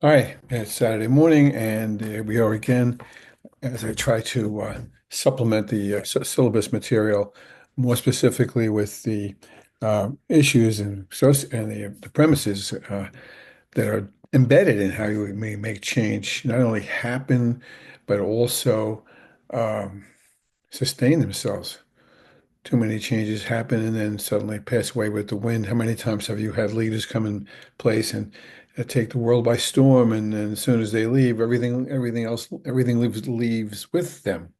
Hi, it's Saturday morning, and we are again as I try to supplement the syllabus material, more specifically with the issues and the premises that are embedded in how you may make change not only happen, but also um, sustain themselves. Too many changes happen and then suddenly pass away with the wind. How many times have you had leaders come in place and take the world by storm, and then as soon as they leave, everything leaves with them?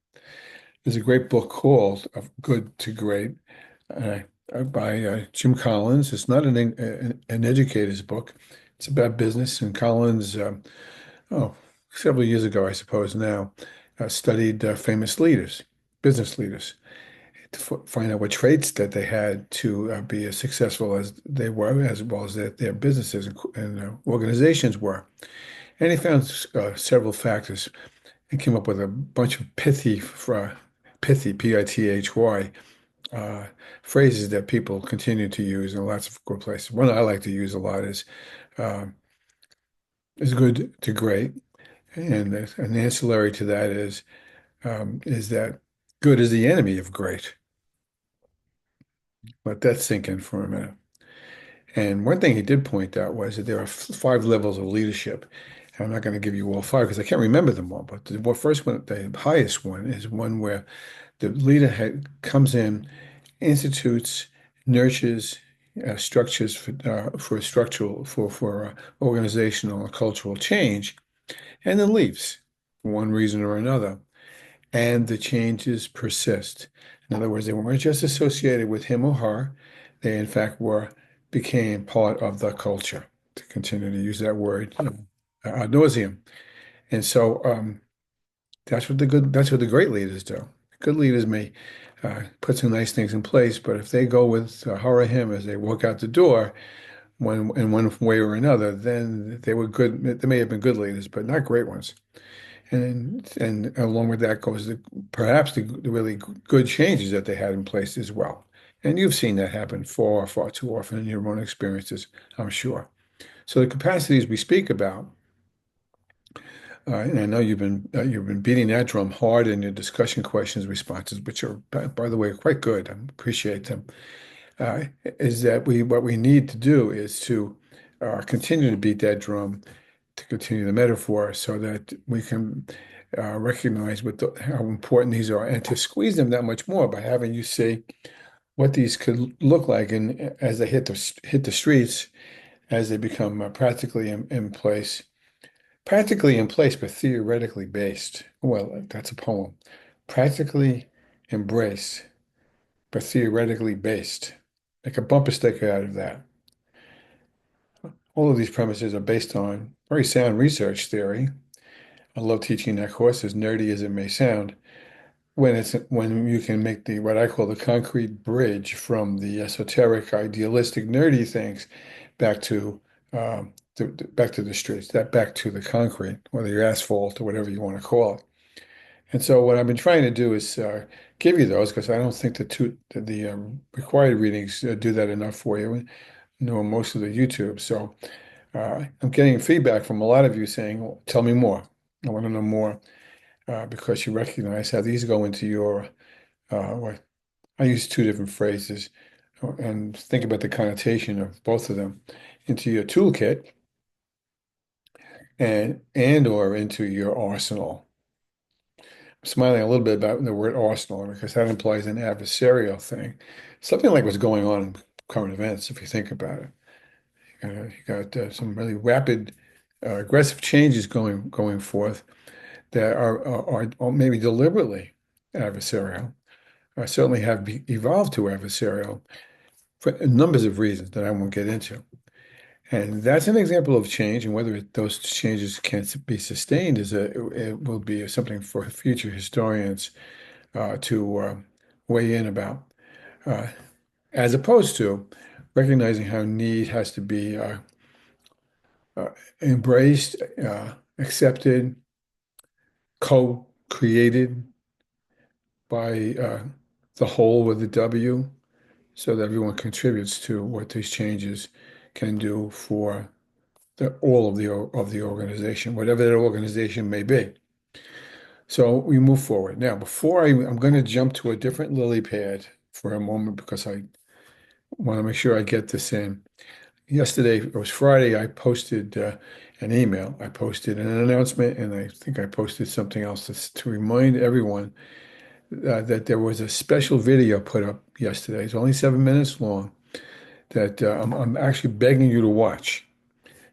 There's a great book called Of Good to Great uh, by Jim Collins. It's not an educator's book. It's about business, and Collins, oh, several years ago, I suppose now, studied famous leaders, business leaders to find out what traits that they had to be as successful as they were, as well as that their businesses and organizations were. And he found several factors and came up with a bunch of pithy, P-I-T-H-Y, uh, phrases that people continue to use in lots of good places. One I like to use a lot uh, is good to great, and an ancillary to that is that good is the enemy of great. Let that sink in for a minute. And one thing he did point out was that there are five levels of leadership. And I'm not going to give you all five because I can't remember them all. But first one, the highest one, is one where the comes in, institutes, nurtures structures for structural for organizational and cultural change, and then leaves for one reason or another. And the changes persist. In other words, they weren't just associated with him or her. They, in fact, became part of the culture, to continue to use that word ad nauseum. And so that's what the great leaders do. Good leaders may put some nice things in place, but if they go with her or him as they walk out the door, in one way or another, then they were good. They may have been good leaders, but not great ones. And along with that goes perhaps the really good changes that they had in place as well. And you've seen that happen far, far too often in your own experiences, I'm sure. So the capacities we speak about, and I know you've been beating that drum hard in your discussion questions responses, which are, by the way, quite good. I appreciate them. Is that what we need to do is to continue to beat that drum, to continue the metaphor, so that we can recognize how important these are, and to squeeze them that much more by having you see what these could look like, and as they hit the streets, as they become practically in place, but theoretically based. Well, that's a poem. Practically embraced, but theoretically based. Make a bumper sticker out of that. All of these premises are based on very sound research theory. I love teaching that course, as nerdy as it may sound, when you can make the what I call the concrete bridge from the esoteric, idealistic, nerdy things back to back to the streets, that back to the concrete, whether you're asphalt or whatever you want to call it. And so what I've been trying to do is give you those because I don't think the required readings do that enough for you, nor most of the YouTube. So I'm getting feedback from a lot of you saying, well, tell me more. I want to know more because you recognize how these go into your, what I use two different phrases and think about the connotation of both of them into your toolkit and or into your arsenal. I'm smiling a little bit about the word arsenal because that implies an adversarial thing, something like what's going on in current events, if you think about it. You got some really rapid, aggressive changes going forth that are maybe deliberately adversarial, certainly have evolved to adversarial for numbers of reasons that I won't get into. And that's an example of change, and whether those changes can be sustained it will be something for future historians to weigh in about, uh, as opposed to recognizing how need has to be uh, embraced, accepted, co-created by the whole with the W, so that everyone contributes to what these changes can do for all of the organization, whatever that organization may be. So we move forward. Now, I'm going to jump to a different lily pad for a moment because I want to make sure I get this in. Yesterday, it was Friday, I posted an email. I posted an announcement, and I think I posted something else to remind everyone that there was a special video put up yesterday. It's only 7 minutes long that I'm actually begging you to watch.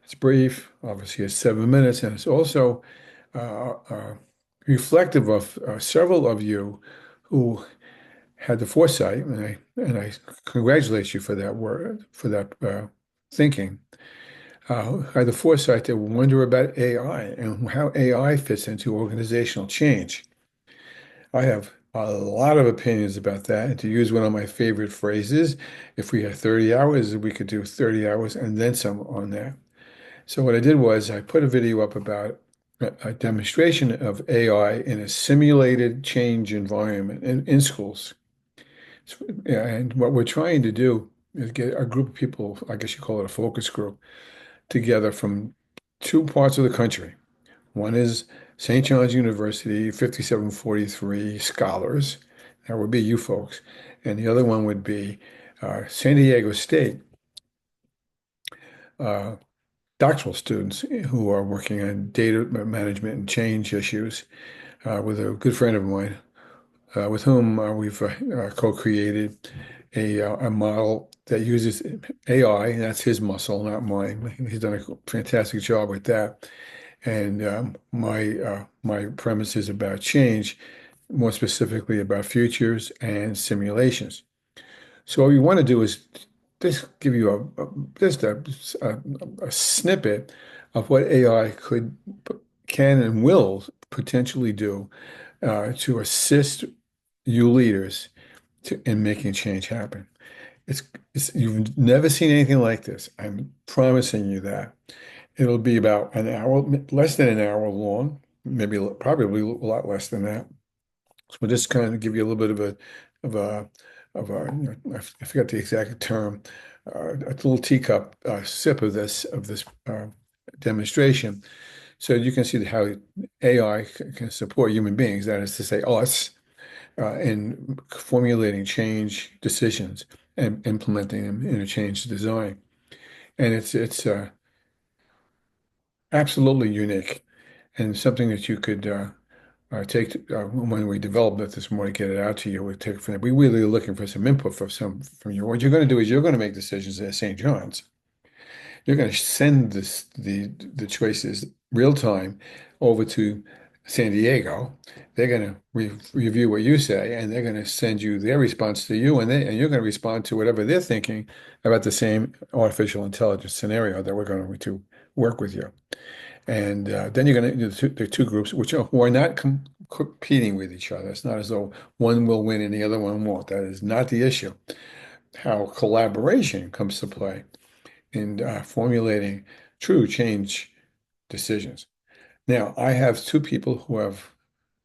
It's brief, obviously, it's 7 minutes, and it's also reflective of several of you who had the foresight, and I congratulate you for that word, for that thinking. Had the foresight to wonder about AI and how AI fits into organizational change. I have a lot of opinions about that. And to use one of my favorite phrases, if we had 30 hours, we could do 30 hours and then some on that. So what I did was I put a video up about a demonstration of AI in a simulated change environment in schools. Yeah, and what we're trying to do is get a group of people, I guess you call it a focus group, together from two parts of the country. One is St. John's University, 5743 scholars. That would be you folks. And the other one would be San Diego State uh, doctoral students who are working on data management and change issues with a good friend of mine with whom we've co-created a model that uses AI. That's his muscle, not mine. He's done a fantastic job with that. And my premise is about change, more specifically about futures and simulations. So what we want to do is just give you just a snippet of what AI can and will potentially do to assist you leaders in making change happen. It's, you've never seen anything like this. I'm promising you that. It'll be about an hour, less than an hour long, maybe probably a lot less than that. So we'll just kind of give you a little bit of a, I forgot the exact term, a little teacup sip of this demonstration, so you can see how AI can support human beings. That is to say, us, in formulating change decisions and implementing them in a change design. And it's absolutely unique and something that you could take when we develop it this morning, get it out to you. We take it from there. We really are looking for some input from you. What you're going to do is you're going to make decisions at St. John's. You're going to send the choices real time over to San Diego. They're going to review what you say, and they're going to send you their response to you, and you're going to respond to whatever they're thinking about the same artificial intelligence scenario that we're going to work with you. And then you're going to the two groups who are not competing with each other. It's not as though one will win and the other one won't. That is not the issue. How collaboration comes to play in formulating true change decisions. Now, I have two people who have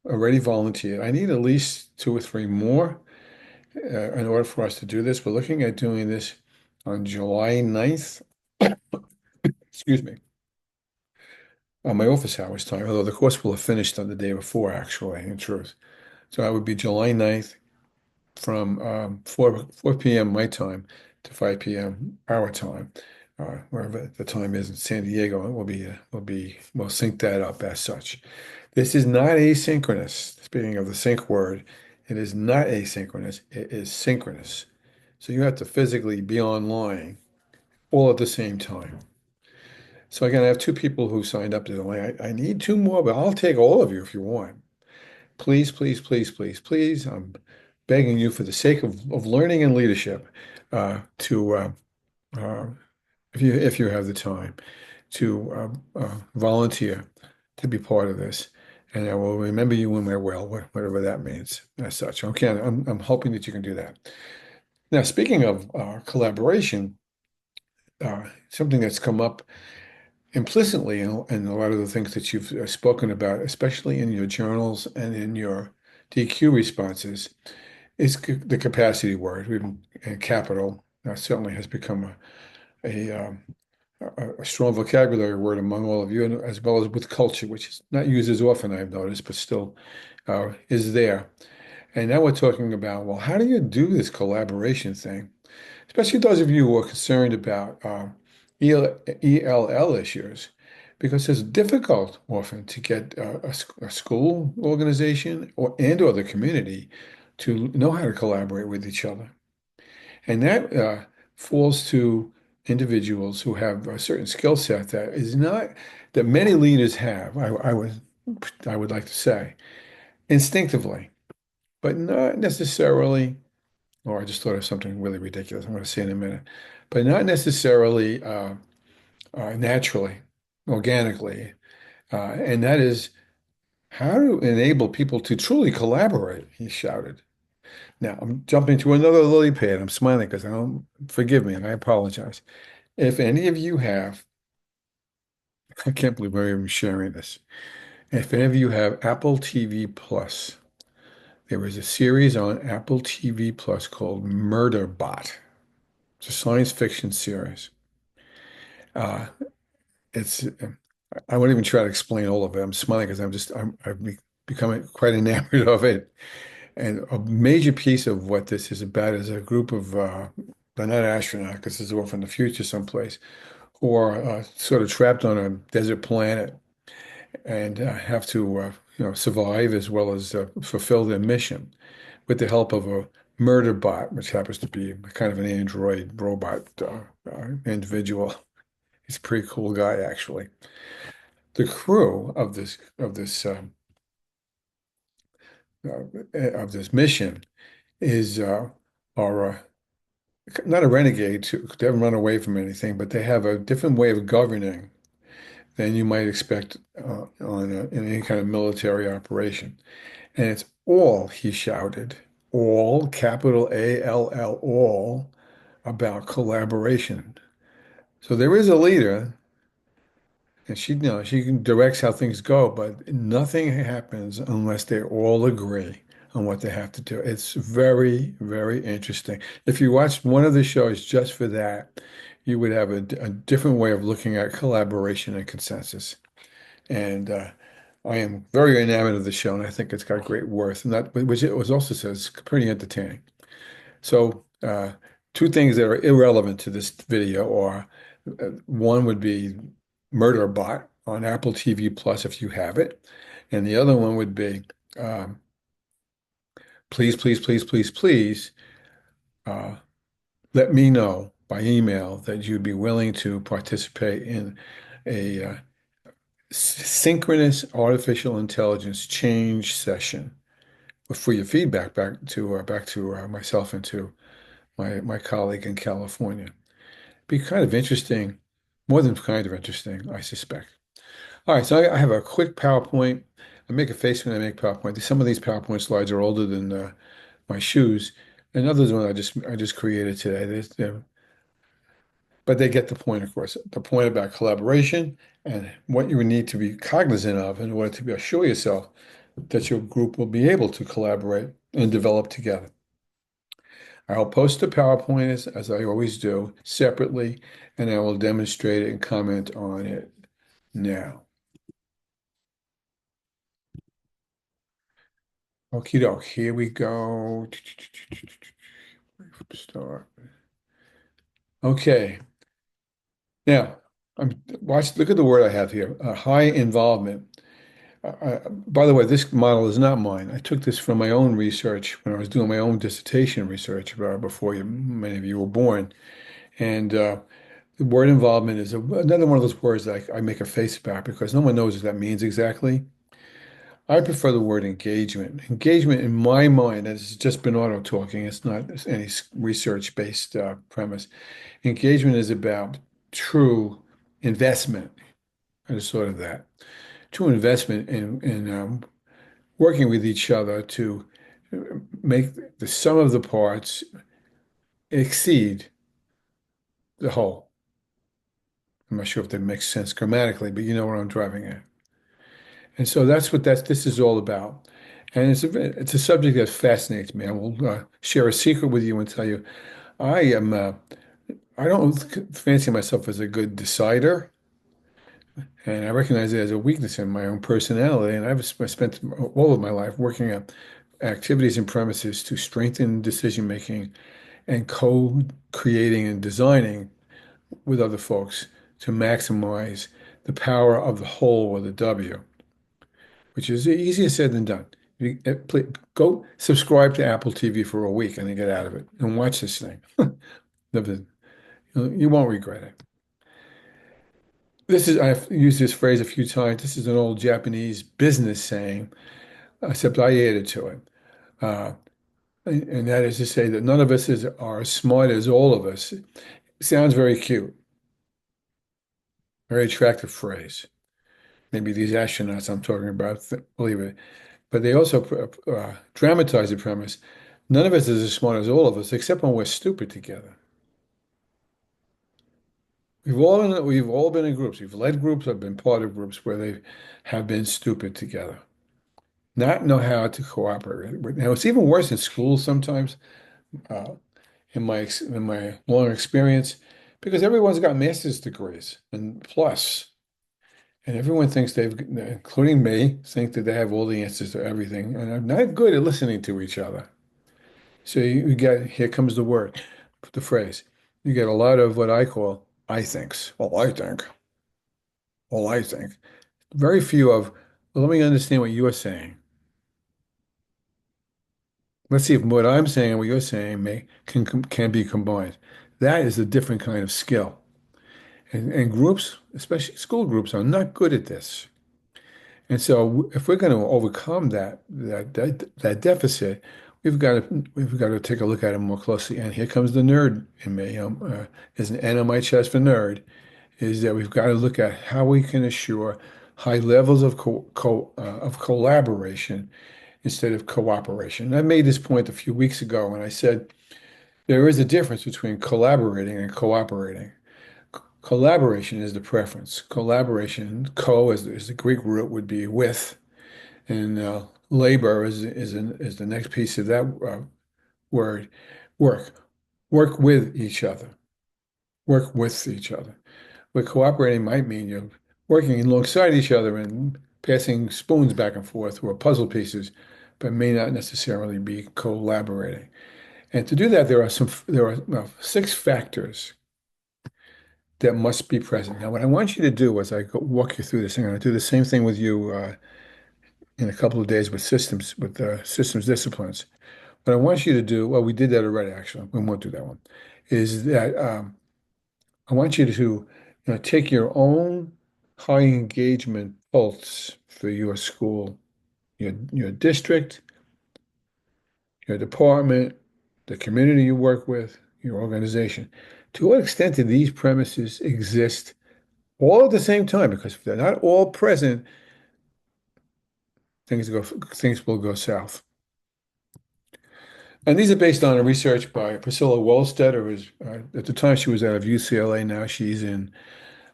already volunteered. I need at least two or three more in order for us to do this. We're looking at doing this on July 9th. Excuse me. On my office hours time, although the course will have finished on the day before, actually, in truth. So that would be July 9th from 4 p.m. my time to 5 p.m. our time, wherever the time is in San Diego. We'll sync that up as such. This is not asynchronous. Speaking of the sync word, it is not asynchronous. It is synchronous. So you have to physically be online all at the same time. So again, I have two people who signed up to the link. I need two more, but I'll take all of you if you want. Please, please, please, please, please. I'm begging you for the sake of learning and leadership to uh, if you have the time to volunteer to be part of this. And I will remember you in my will, whatever that means as such. Okay, I'm hoping that you can do that. Now, speaking of collaboration, something that's come up implicitly in a lot of the things that you've spoken about, especially in your journals and in your DQ responses, is the capacity word. And capital certainly has become a a strong vocabulary word among all of you, and as well as with culture, which is not used as often, I've noticed, but still is there. And now we're talking about, well, how do you do this collaboration thing? Especially those of you who are concerned about ELL issues, because it's difficult often to get a school organization or the community to know how to collaborate with each other. And that falls to individuals who have a certain skill set that is not, that many leaders have, I would like to say, instinctively, but not necessarily, or I just thought of something really ridiculous I'm going to say in a minute, but not necessarily naturally, organically. And that is how to enable people to truly collaborate, he shouted. Now, I'm jumping to another lily pad. I'm smiling because I don't, forgive me, and I apologize. If any of you have, I can't believe we're even sharing this. If any of you have Apple TV Plus, there is a series on Apple TV Plus called Murder Bot. It's a science fiction series. Uh, it's I won't even try to explain all of it. I'm smiling because I've become quite enamored of it. And a major piece of what this is about is a group of they're not astronauts because this is off in the future someplace, who are sort of trapped on a desert planet and have to survive as well as fulfill their mission with the help of a murder bot, which happens to be kind of an android robot individual. He's a pretty cool guy, actually. The crew of this mission is are not a renegade to they haven't run away from anything, but they have a different way of governing than you might expect in any kind of military operation. And it's all, he shouted, all, capital ALL, all about collaboration. So there is a leader, and she directs how things go, but nothing happens unless they all agree on what they have to do. It's very, very interesting. If you watch one of the shows just for that, you would have a different way of looking at collaboration and consensus. And I am very enamored of the show, and I think it's got great worth, and that which it was also says pretty entertaining. So, two things that are irrelevant to this video are one would be Murder Bot on Apple TV Plus if you have it, and the other one would be um, please, please, please, please, please uh, let me know by email that you'd be willing to participate in a synchronous artificial intelligence change session for your feedback back to myself and to my colleague in California. Be kind of interesting, more than kind of interesting, I suspect. All right, so I have a quick PowerPoint. I make a face when I make PowerPoint. Some of these PowerPoint slides are older than my shoes, and others one I just created today. But they get the point, of course. The point about collaboration and what you need to be cognizant of in order to assure yourself that your group will be able to collaborate and develop together. I'll post the PowerPoint as I always do, separately, and I will demonstrate it and comment on it now. Okie doke, here we go. Start. Okay. Now, look at the word I have here, high involvement. By the way, this model is not mine. I took this from my own research when I was doing my own dissertation research before many of you were born. And the word involvement is another one of those words that I make a face about because no one knows what that means exactly. I prefer the word engagement. Engagement, in my mind, has just been auto talking. It's not any research-based premise. Engagement is about true investment, and it's sort of that. True investment in working with each other to make the sum of the parts exceed the whole. I'm not sure if that makes sense grammatically, but you know what I'm driving at. And so that's what this is all about. And it's a subject that fascinates me. I will share a secret with you and tell you I am I don't fancy myself as a good decider, and I recognize it as a weakness in my own personality. And spent all of my life working on activities and premises to strengthen decision making and co-creating and designing with other folks to maximize the power of the whole or the W, which is easier said than done. Go subscribe to Apple TV for a week and then get out of it and watch this thing. You won't regret it. I've used this phrase a few times. This is an old Japanese business saying, except I added to it. Uh, and that is to say that none of us are as smart as all of us. It sounds very cute, very attractive phrase. Maybe these astronauts I'm talking about believe it. But they also dramatize the premise. None of us is as smart as all of us, except when we're stupid together. We've all been in groups. We've led groups. I've been part of groups where they have been stupid together, not know how to cooperate. Now it's even worse in schools sometimes. Uh, in my long experience, because everyone's got master's degrees and plus, and everyone thinks including me, think that they have all the answers to everything, and are not good at listening to each other. So you get here comes the phrase. You get a lot of what I call I thinks. Well, I think. Well, I think. Very few of, well, let me understand what you're saying. Let's see if what I'm saying and what you're saying can be combined. That is a different kind of skill. And groups, especially school groups, are not good at this. And so if we're going to overcome that deficit, we've got to take a look at it more closely. And here comes the nerd in me. There's an N on my chest for nerd, is that we've got to look at how we can assure high levels of collaboration instead of cooperation. And I made this point a few weeks ago when I said there is a difference between collaborating and cooperating. Collaboration is the preference. Collaboration, is the Greek root, would be with, and labor is the next piece of that word. Work, work with each other. Work with each other. But cooperating might mean you're working alongside each other and passing spoons back and forth or puzzle pieces, but may not necessarily be collaborating. And to do that, there are six factors that must be present. Now, what I want you to do as walk you through this, I'm going to do the same thing with you in a couple of days with systems disciplines. What I want you to do, well, we did that already, actually. We won't do that one. Is that I want you to, take your own high engagement pulse for your school, your district, your department, the community you work with, your organization. To what extent do these premises exist all at the same time? Because if they're not all present, things will go south. And these are based on a research by Priscilla Wohlstetter, who's at the time she was out of UCLA. Now she's in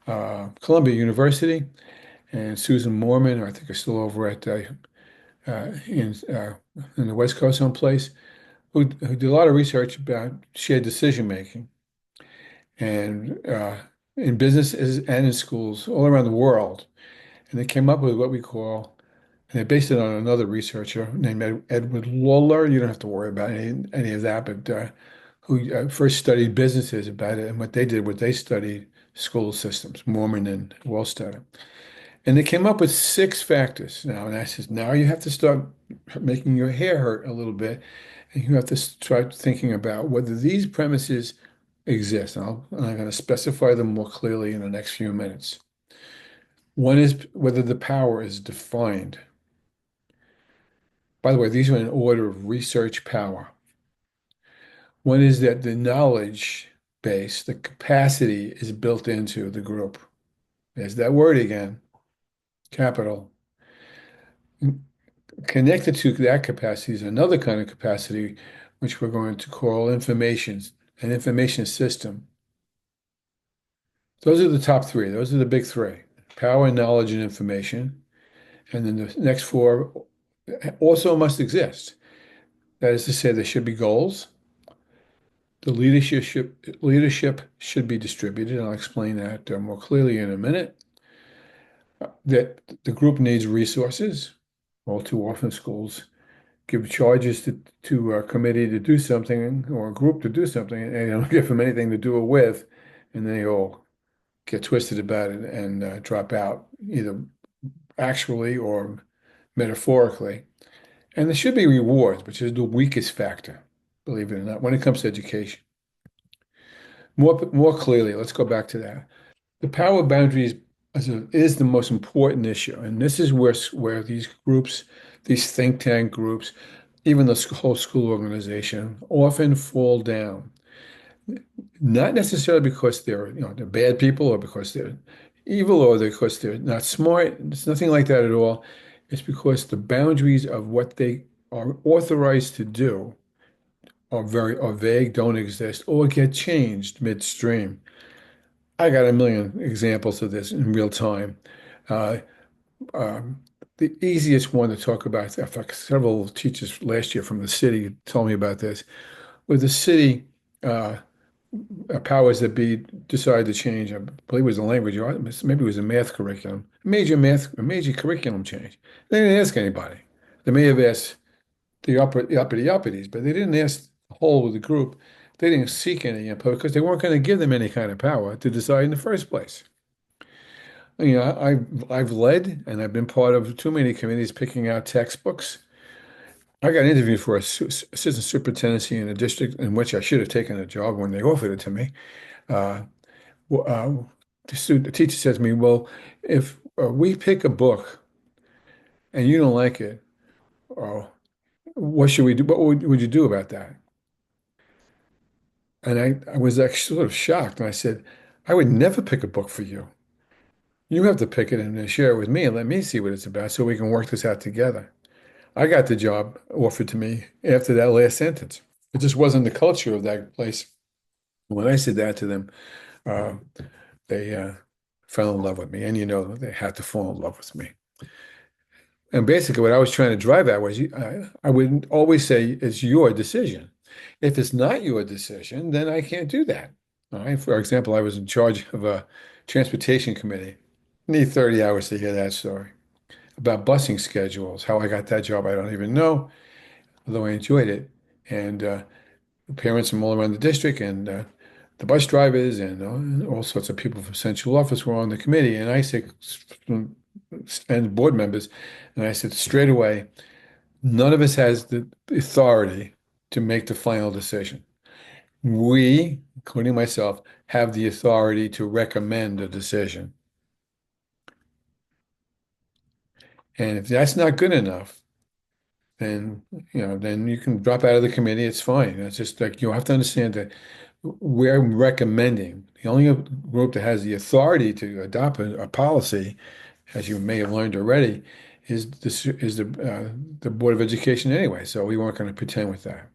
Columbia University, and Susan Morman, who I think is still over at uh, in uh, in the West Coast someplace, who did a lot of research about shared decision making and in businesses and in schools all around the world. And they came up with what we call, and they based it on another researcher named Edward Lawler. You don't have to worry about any of that, but who first studied businesses about it. And what they did was they studied school systems, Mormon and Wohlstetter. And they came up with six factors. Now, and I says, now you have to start making your hair hurt a little bit, and you have to start thinking about whether these premises exist. And I'm going to specify them more clearly in the next few minutes. One is whether the power is defined. By the way, these are in order of research power. One is that the knowledge base, the capacity is built into the group. There's that word again, capital. Connected to that capacity is another kind of capacity, which we're going to call an information system. Those are the top three. Those are the big three: power, knowledge, and information. And then the next four also must exist. That is to say, there should be goals, The leadership should be distributed. I'll explain that more clearly in a minute. That the group needs resources. All too often, schools give charges to a committee to do something or a group to do something, and they don't give them anything to do it with, and they all get twisted about it and drop out, either actually or metaphorically. And there should be rewards, which is the weakest factor, believe it or not, when it comes to education. More clearly, let's go back to that. The power boundaries is the most important issue, and this is where these groups, these think tank groups, even the whole school organization, often fall down. Not necessarily because they're bad people or because they're evil or because they're not smart. It's nothing like that at all. It's because the boundaries of what they are authorized to do are vague, don't exist, or get changed midstream. I got a million examples of this in real time. Uh, um, the easiest one to talk about, in fact, several teachers last year from the city told me about this, where the city uh, powers that be decided to change, I believe it was a language, or maybe it was a math curriculum, a major curriculum change. They didn't ask anybody. They may have asked the uppity uppities, but they didn't ask the whole of the group. They didn't seek any input because they weren't going to give them any kind of power to decide in the first place. I've led and I've been part of too many committees picking out textbooks. I got interviewed for assistant superintendency in a district in which I should have taken a job when they offered it to me. Uh, w- uh, the teacher said to me, "Well, if we pick a book and you don't like it, oh, what should we do? What would you do about that?" And I was actually sort of shocked. And I said, "I would never pick a book for you. You have to pick it and then share it with me and let me see what it's about so we can work this out together." I got the job offered to me after that last sentence. It just wasn't the culture of that place. When I said that to them, uh, they fell in love with me. And they had to fall in love with me. And basically, what I was trying to drive at was I would always say it's your decision. If it's not your decision, then I can't do that. All right. For example, I was in charge of a transportation committee. Need 30 hours to hear that story about busing schedules. How I got that job, I don't even know, although I enjoyed it. And parents from all around the district and the bus drivers and all sorts of people from central office were on the committee. And I said, and board members, and I said straight away, none of us has the authority to make the final decision. We, including myself, have the authority to recommend a decision. And if that's not good enough, then you can drop out of the committee. It's fine. It's just like you have to understand that we're recommending. The only group that has the authority to adopt a policy, as you may have learned already, is the Board of Education anyway. So we weren't going to pretend with that.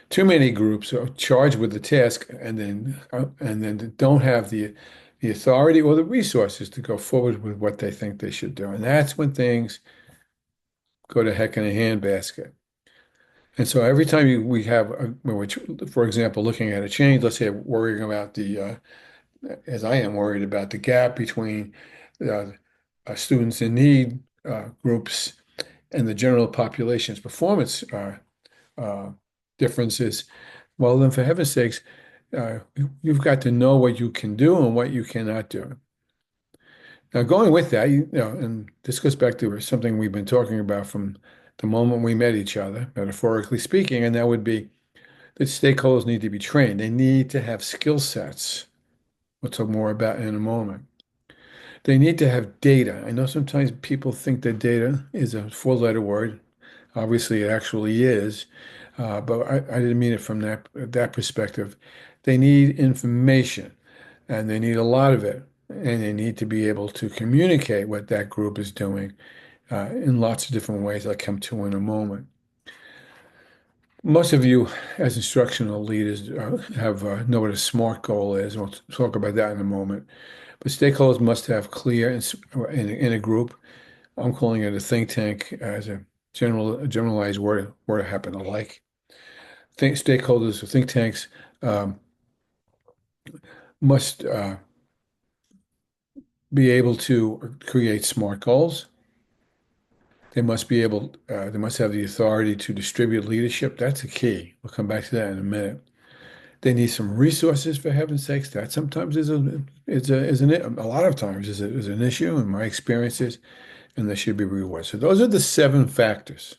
Too many groups are charged with the task and then don't have the authority or the resources to go forward with what they think they should do. And that's when things go to heck in a handbasket. And so every time we have, for example, looking at a change, let's say worrying about as I am worried about the gap between uh, students in need groups and the general population's performance uh, differences. Well, then for heaven's sakes, uh, you've got to know what you can do and what you cannot do. Now, going with that, and this goes back to something we've been talking about from the moment we met each other, metaphorically speaking, and that would be that stakeholders need to be trained. They need to have skill sets. We'll talk more about in a moment. They need to have data. I know sometimes people think that data is a four-letter word. Obviously, it actually is, but I didn't mean it from that perspective. They need information, and they need a lot of it, and they need to be able to communicate what that group is doing in lots of different ways I'll come to in a moment. Most of you, as instructional leaders, have know what a SMART goal is. We'll talk about that in a moment. But stakeholders must have clear in a group. I'm calling it a think tank as a generalized word I happen to like. Stakeholders or think tanks um, must be able to create SMART goals. They must have the authority to distribute leadership. That's the key. We'll come back to that in a minute. They need some resources, for heaven's sakes. That sometimes a lot of times is an issue in my experiences, and there should be rewards. So those are the seven factors.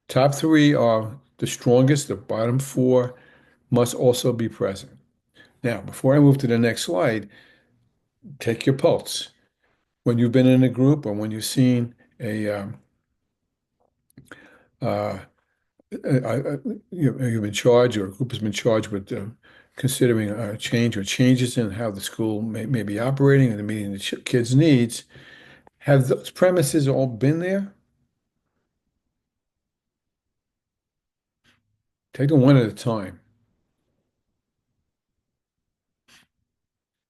Top three are the strongest. The bottom four must also be present. Now, before I move to the next slide, take your pulse. When you've been in a group or when you've seen uh, you've been charged or a group has been charged with considering a change or changes in how the school may be operating and meeting the kids' needs, have those premises all been there? Take them one at a time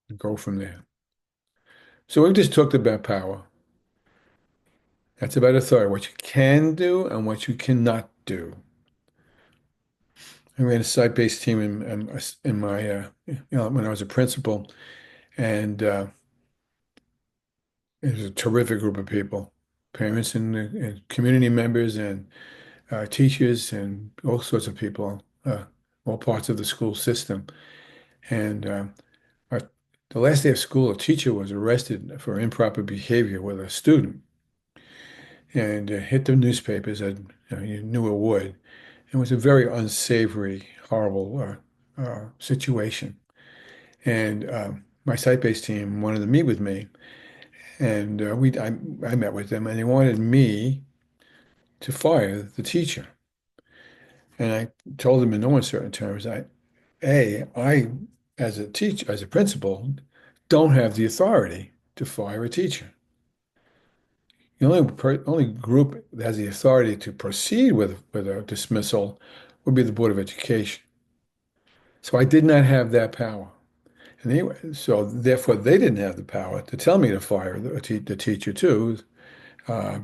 and go from there. So we've just talked about power. That's about authority, what you can do and what you cannot do. I ran a site-based team in my when I was a principal, and it was a terrific group of people, parents and community members and teachers and all sorts of people, all parts of the school system. And our, the last day of school, a teacher was arrested for improper behavior with a student and hit the newspapers, as you knew it would. It was a very unsavory, horrible situation. And my site-based team wanted to meet with me, and I met with them, and they wanted me to fire the teacher. And I told them in no uncertain terms, I, as a teacher, as a principal, don't have the authority to fire a teacher. The only group that has the authority to proceed with a dismissal would be the Board of Education. So I did not have that power. And anyway, so therefore they didn't have the power to tell me to fire the teacher too, uh,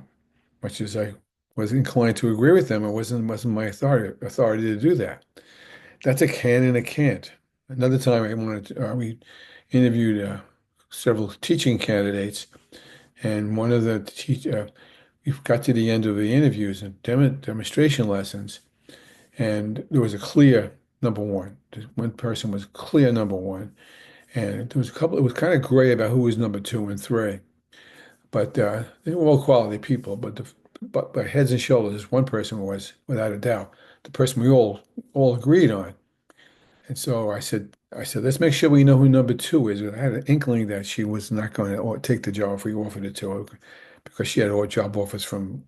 much as I was inclined to agree with them. It wasn't my authority to do that. That's a can and a can't. Another time we interviewed several teaching candidates, and one of the we got to the end of the interviews and demonstration lessons, and there was a clear number one. One person was clear number one, and there was a couple. It was kind of gray about who was number two and three, but they were all quality people. But by heads and shoulders, one person was without a doubt the person we all agreed on. And so I said, let's make sure we know who number two is. I had an inkling that she was not going to take the job if we offered it to her because she had all job offers from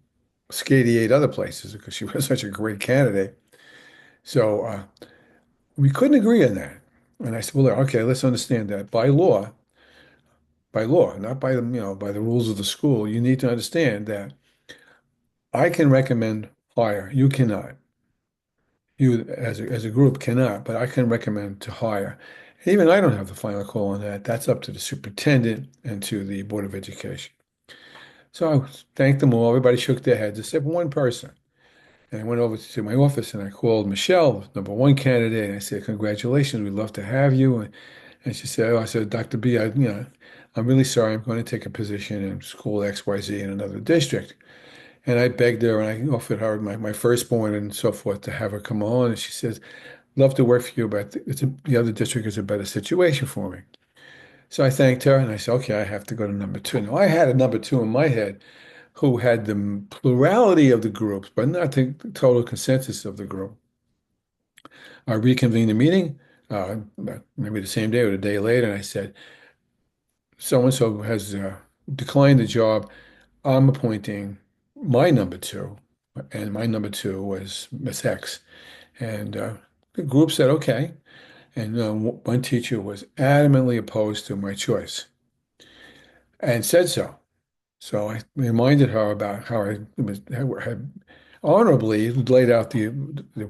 88 other places because she was such a great candidate. So we couldn't agree on that. And I said, well, okay, let's understand that by law, not by by the rules of the school, you need to understand that I can recommend hire. You cannot. You as a group cannot, but I can recommend to hire. Even I don't have the final call on that. That's up to the superintendent and to the Board of Education. So I thanked them all. Everybody shook their heads except one person. And I went over to my office and I called Michelle, number one candidate, and I said, "Congratulations, we'd love to have you." And she said, "Oh," I said, "Dr. B, I'm really sorry. I'm going to take a position in school XYZ in another district." And I begged her and I offered her my firstborn and so forth to have her come on. And she says, love to work for you, but the other district is a better situation for me. So I thanked her and I said, okay, I have to go to number two. Now, I had a number two in my head who had the plurality of the groups, but not the total consensus of the group. I reconvened the meeting, maybe the same day or a day later, and I said, so and so has declined the job. I'm appointing my number two, and my number two was Miss X. And the group said, okay. And one teacher was adamantly opposed to my choice and said so. So I reminded her about how had honorably laid out the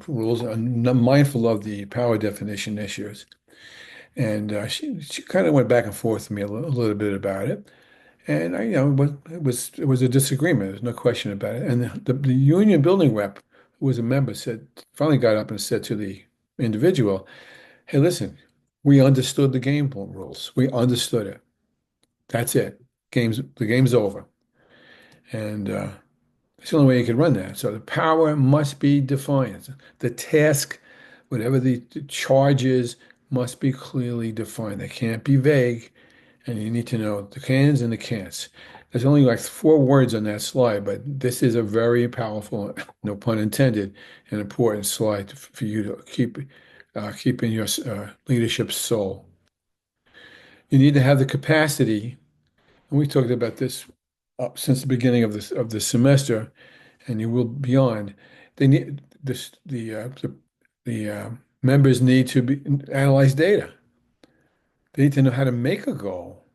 rules, and mindful of the power definition issues. And she kind of went back and forth with me a little bit about it. And it was a disagreement. There's no question about it. And the union building rep, who was a member, finally got up and said to the individual, hey, listen, we understood the game rules. We understood it. That's it. The game's over. And it's the only way you can run that. So the power must be defined. The task, whatever the charge is, must be clearly defined. They can't be vague, and you need to know the cans and the can'ts. There's only like four words on that slide, but this is a very powerful, no pun intended, an important slide for you to keep in your leadership soul. You need to have the capacity, and we talked about this since the beginning of this semester, and you will beyond. They need this the members need to analyze data. They need to know how to make a goal.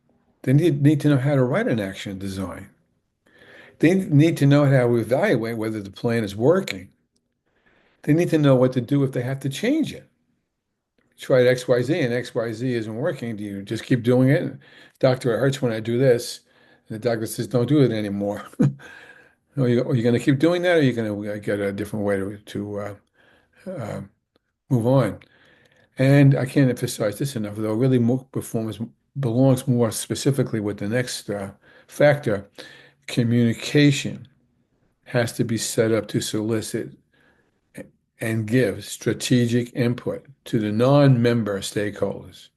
They need to know how to write an action design. They need to know how to evaluate whether the plan is working. They need to know what to do if they have to change it. Tried XYZ and XYZ isn't working. Do you just keep doing it? Doctor, it hurts when I do this. And the doctor says, don't do it anymore. Are you going to keep doing that, or are you going to get a different way uh, move on? And I can't emphasize this enough, though, really performance belongs more specifically with the next factor. Communication has to be set up to solicit and give strategic input to the non-member stakeholders.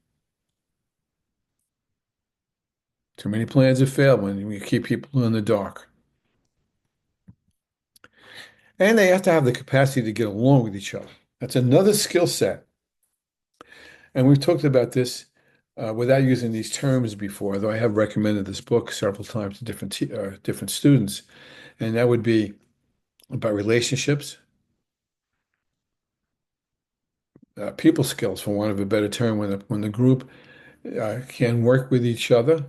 Too many plans have failed when we keep people in the dark. And they have to have the capacity to get along with each other. That's another skill set. And we've talked about this without using these terms before, though I have recommended this book several times to different students. And that would be about relationships, people skills, for want of a better term, when the group can work with each other,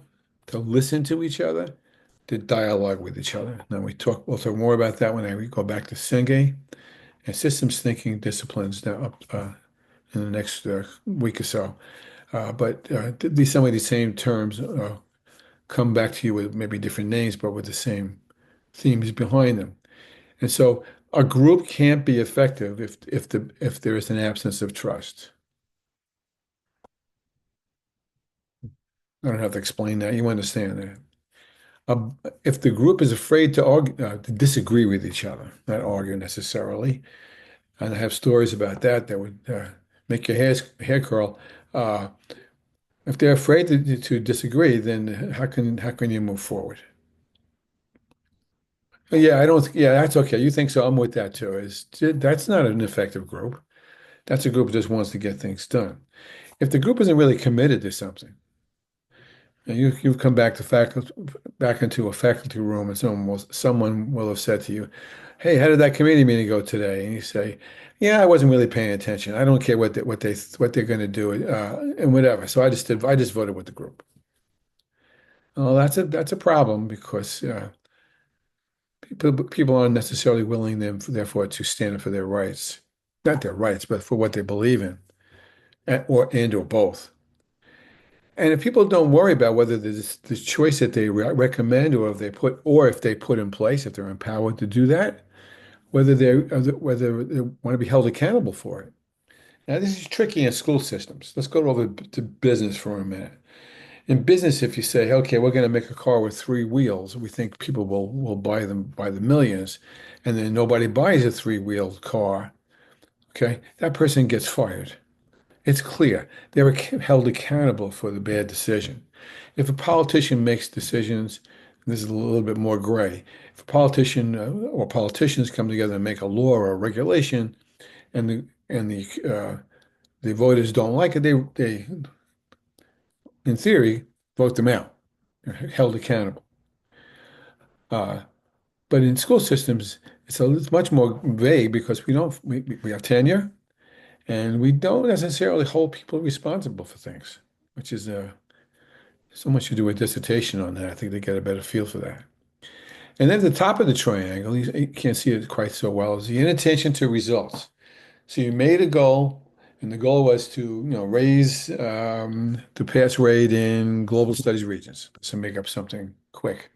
to listen to each other, to dialogue with each other. Now we'll talk more about that when we go back to Senge and systems thinking disciplines now up in the next week or so. But some of these same terms come back to you with maybe different names, but with the same themes behind them. And so a group can't be effective if there is an absence of trust. I don't have to explain that. You understand that. If the group is afraid to argue, to disagree with each other, not argue necessarily, and I have stories about that that would make your hair curl. If they're afraid to disagree, then how can you move forward? Yeah, I don't. Yeah, that's okay. You think so? I'm with that too. That's not an effective group. That's a group that just wants to get things done. If the group isn't really committed to something, and you've come back into a faculty room, and someone will have said to you, "Hey, how did that committee meeting go today?" And you say, "Yeah, I wasn't really paying attention. I don't care what they're going to do, and whatever." So I just voted with the group. Well, that's a problem because people aren't necessarily willing therefore to stand up for their rights, not their rights, but for what they believe in, or both. And if people don't worry about whether the choice that they recommend or if they put in place, if they're empowered to do that, whether they want to be held accountable for it. Now, this is tricky in school systems. Let's go over to business for a minute. In business, if you say, okay, we're going to make a car with three wheels, we think people will buy them by the millions, and then nobody buys a three-wheeled car, okay, that person gets fired. It's clear. They're held accountable for the bad decision. If a politician makes decisions, this is a little bit more gray. If a politician or politicians come together and make a law or a regulation, and the voters don't like it, they in theory vote them out. They're held accountable. Uh, but in school systems, it's much more vague because we have tenure and we don't necessarily hold people responsible for things, which is someone should do a dissertation on that. I think they get a better feel for that. And then the top of the triangle, you can't see it quite so well, is the inattention to results. So you made a goal, and the goal was to, raise the pass rate in global studies regions. So make up something quick.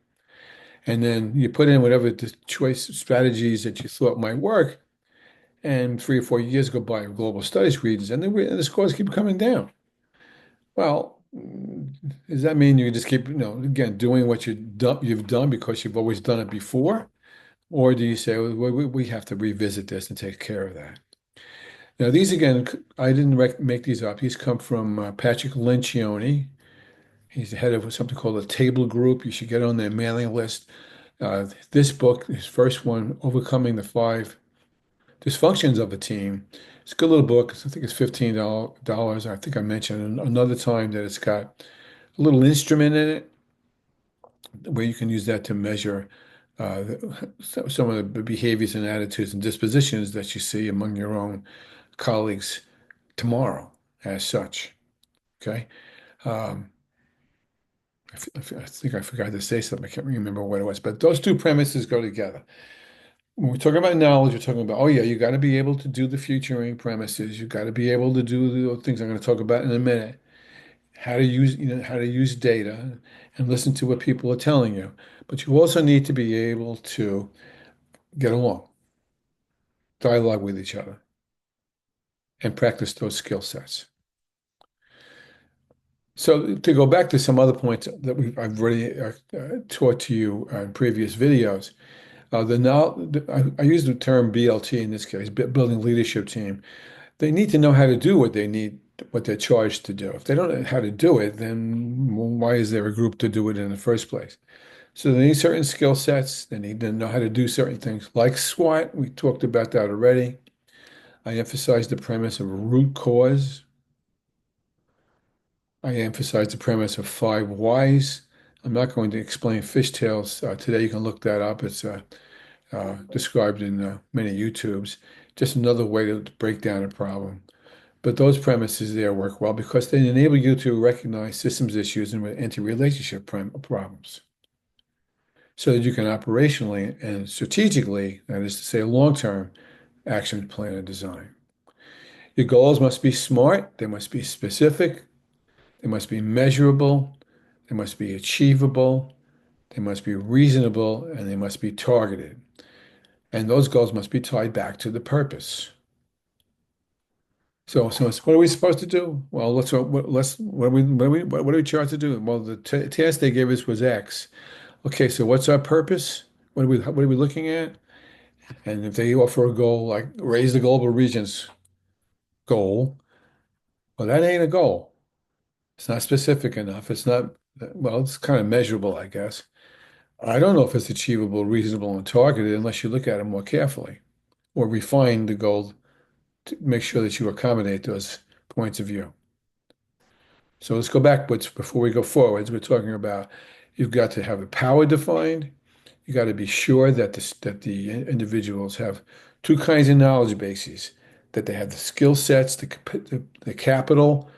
And then you put in whatever the choice strategies that you thought might work, And 3 or 4 years go by of global studies readings, and the scores keep coming down. Well, does that mean you just keep, again, doing what you've done because you've always done it before? Or do you say, well, we have to revisit this and take care of that? Now, these again, I didn't make these up. These come from Patrick Lencioni. He's the head of something called a table group. You should get on their mailing list. This book, his first one, Overcoming the Five Dysfunctions of a Team. It's a good little book. I think it's $15. I think I mentioned another time that it's got a little instrument in it where you can use that to measure some of the behaviors and attitudes and dispositions that you see among your own colleagues tomorrow as such. Okay. Um, I think I forgot to say something. I can't remember what it was, but those two premises go together. When we're talking about knowledge, we're talking about, oh yeah, you got to be able to do the futuring premises. You got to be able to do the things I'm going to talk about in a minute. How to use data and listen to what people are telling you. But you also need to be able to get along, dialogue with each other, and practice those skill sets. So to go back to some other points that I've already taught to you in previous videos, I use the term BLT in this case, building leadership team. They need to know how to do what they're charged to do. If they don't know how to do it, then why is there a group to do it in the first place? So they need certain skill sets. They need to know how to do certain things, like SWOT. We talked about that already. I emphasized the premise of root cause. I emphasized the premise of five whys. I'm not going to explain fishtails today. You can look that up. It's described in many YouTubes. Just another way to break down a problem. But those premises there work well because they enable you to recognize systems issues and interrelationship problems so that you can operationally and strategically, that is to say, long-term action plan and design. Your goals must be smart, they must be specific, they must be measurable, they must be achievable, they must be reasonable, and they must be targeted. And those goals must be tied back to the purpose. So what are we supposed to do? Well, what are we charged to do? Well, the t task they gave us was X. Okay, so what's our purpose? What are we looking at? And if they offer a goal like raise the global regions goal, well, that ain't a goal. It's not specific enough. It's not, well, it's kind of measurable, I guess. I don't know if it's achievable, reasonable, and targeted unless you look at it more carefully or refine the goal to make sure that you accommodate those points of view. So let's go backwards before we go forwards. We're talking about you've got to have the power defined. You got to be sure that the individuals have two kinds of knowledge bases, that they have the skill sets, the capital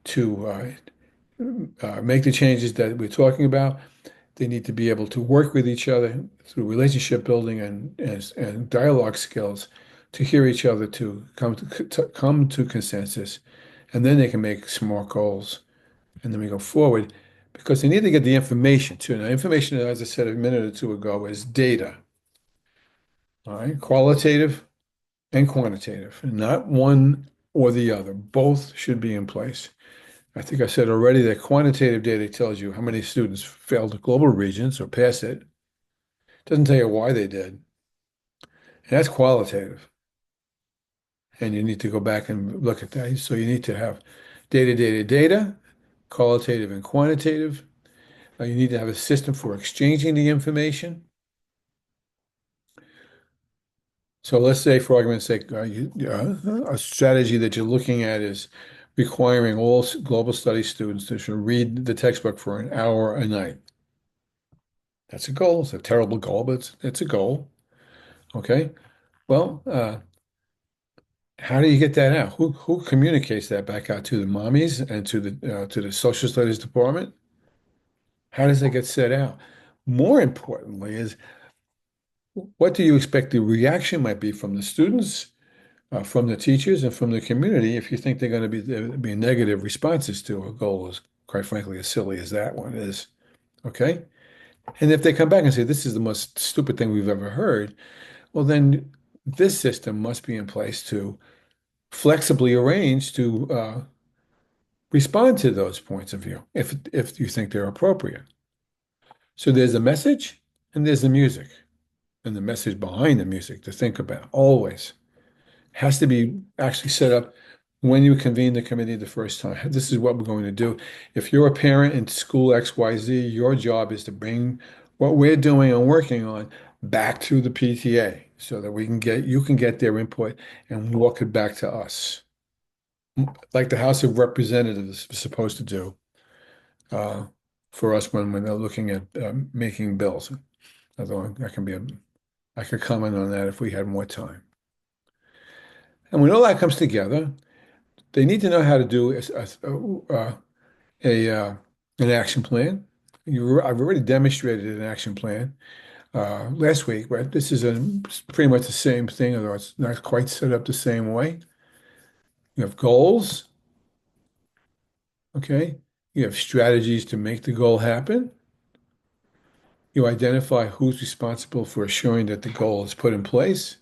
to make the changes that we're talking about. They need to be able to work with each other through relationship building and dialogue skills to hear each other to come to consensus, and then they can make smart goals and then we go forward because they need to get the information too. Now, information, as I said a minute or two ago, is data, all right? Qualitative and quantitative, and not one or the other. Both should be in place. I think I said already that quantitative data tells you how many students failed the global regions or passed it. Doesn't tell you why they did. And that's qualitative. And you need to go back and look at that. So you need to have data, qualitative and quantitative. You need to have a system for exchanging the information. So let's say, for argument's sake, a strategy that you're looking at is requiring all global studies students to should read the textbook for an hour a night. That's a goal. It's a terrible goal, but it's a goal. Okay. Well, how do you get that out? Who communicates that back out to the mommies and to the social studies department? How does that get set out? More importantly, is what do you expect the reaction might be from the students, from the teachers, and from the community if you think they're going to be negative responses to a goal as, quite frankly, as silly as that one is. Okay? And if they come back and say, this is the most stupid thing we've ever heard, well, then this system must be in place to flexibly arrange to respond to those points of view if you think they're appropriate. So there's a message and there's the music and the message behind the music to think about always has to be actually set up when you convene the committee the first time. This is what we're going to do. If you're a parent in school XYZ, your job is to bring what we're doing and working on back to the PTA so that you can get their input and walk it back to us, like the House of Representatives is supposed to do uh, for us when they're looking at making bills. Although I could comment on that if we had more time. And when all that comes together, they need to know how to do a an action plan. I've already demonstrated an action plan last week, but this is pretty much the same thing, although it's not quite set up the same way. You have goals, okay? You have strategies to make the goal happen. You identify who's responsible for assuring that the goal is put in place.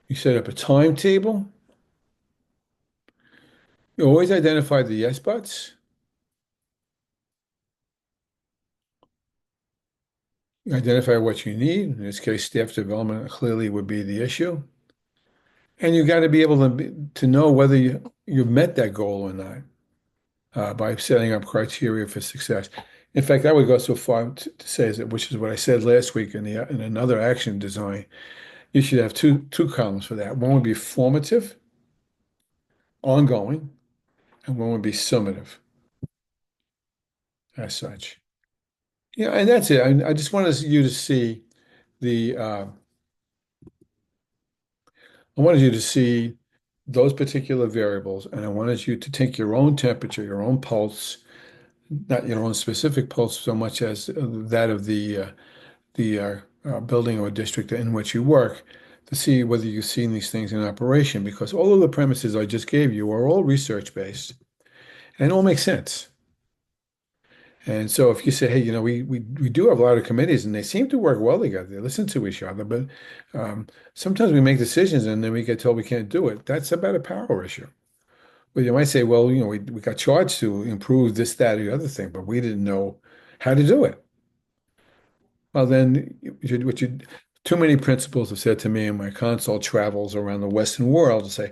You set up a timetable. You always identify the yes buts. You identify what you need. In this case, staff development clearly would be the issue. And you got to be able to know whether you've met that goal or not by setting up criteria for success. In fact, I would go so far to say that, which is what I said last week in another action design, you should have two columns for that. One would be formative, ongoing, and one would be summative as such. Yeah, and that's it. I just wanted you to see the I wanted you to see those particular variables, and I wanted you to take your own temperature, your own pulse, not your own specific pulse so much as that of the building or district in which you work, to see whether you've seen these things in operation. Because all of the premises I just gave you are all research based and all make sense. And so if you say, hey, we do have a lot of committees and they seem to work well together, they listen to each other, but sometimes we make decisions and then we get told we can't do it. That's about a power issue. Well, you might say, well, we got charged to improve this, that, or the other thing, but we didn't know how to do it. Well, then too many principals have said to me in my consult travels around the Western world to say,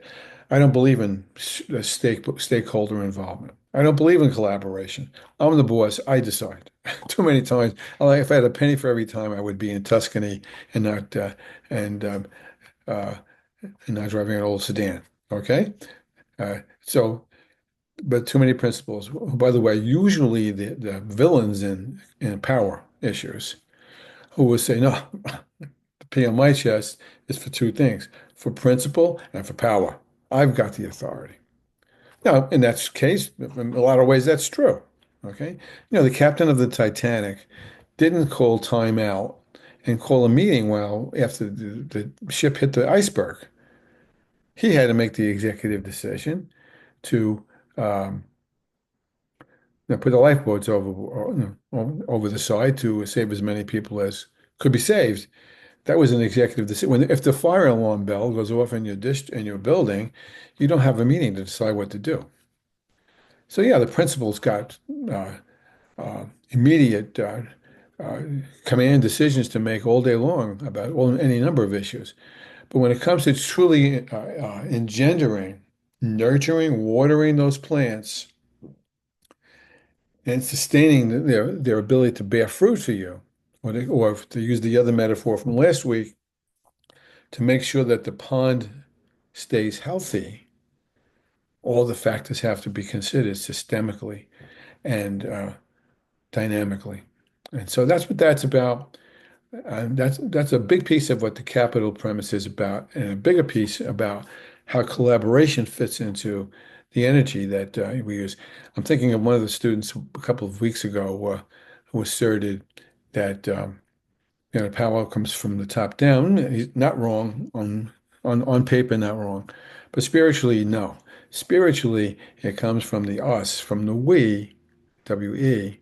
I don't believe in stakeholder involvement. I don't believe in collaboration. I'm the boss. I decide. Too many times, if I had a penny for every time, I would be in Tuscany and not and uh, and not driving an old sedan. Okay, so but too many principals. By the way, usually the villains in power issues who will say, no, the P on my chest is for two things, for principle and for power. I've got the authority. Now, in that case, in a lot of ways, that's true. Okay. The captain of the Titanic didn't call time out and call a meeting while after the ship hit the iceberg. He had to make the executive decision to um, put the lifeboats over the side to save as many people as could be saved. That was an executive decision. If the fire alarm bell goes off in your building, you don't have a meeting to decide what to do. So yeah, the principal's got immediate uh, command decisions to make all day long about any number of issues. But when it comes to truly engendering, nurturing, watering those plants, and sustaining their ability to bear fruit for you, or to use the other metaphor from last week, to make sure that the pond stays healthy, all the factors have to be considered systemically and dynamically. And so that's what that's about. That's a big piece of what the capital premise is about, and a bigger piece about how collaboration fits into the energy that we use. I'm thinking of one of the students a couple of weeks ago who asserted that power comes from the top down. He's not wrong on paper, not wrong, but spiritually, no. Spiritually, it comes from the us, from the we, we,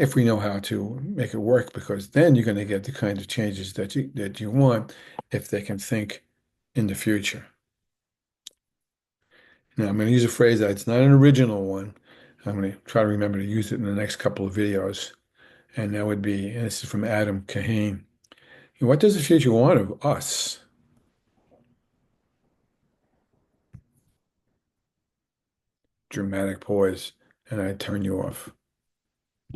if we know how to make it work, because then you're going to get the kind of changes that you want if they can think in the future. Now, I'm going to use a phrase that's not an original one. I'm going to try to remember to use it in the next couple of videos. And that would be, and this is from Adam Kahane. What does the future want of us? Dramatic pause, and I turn you off.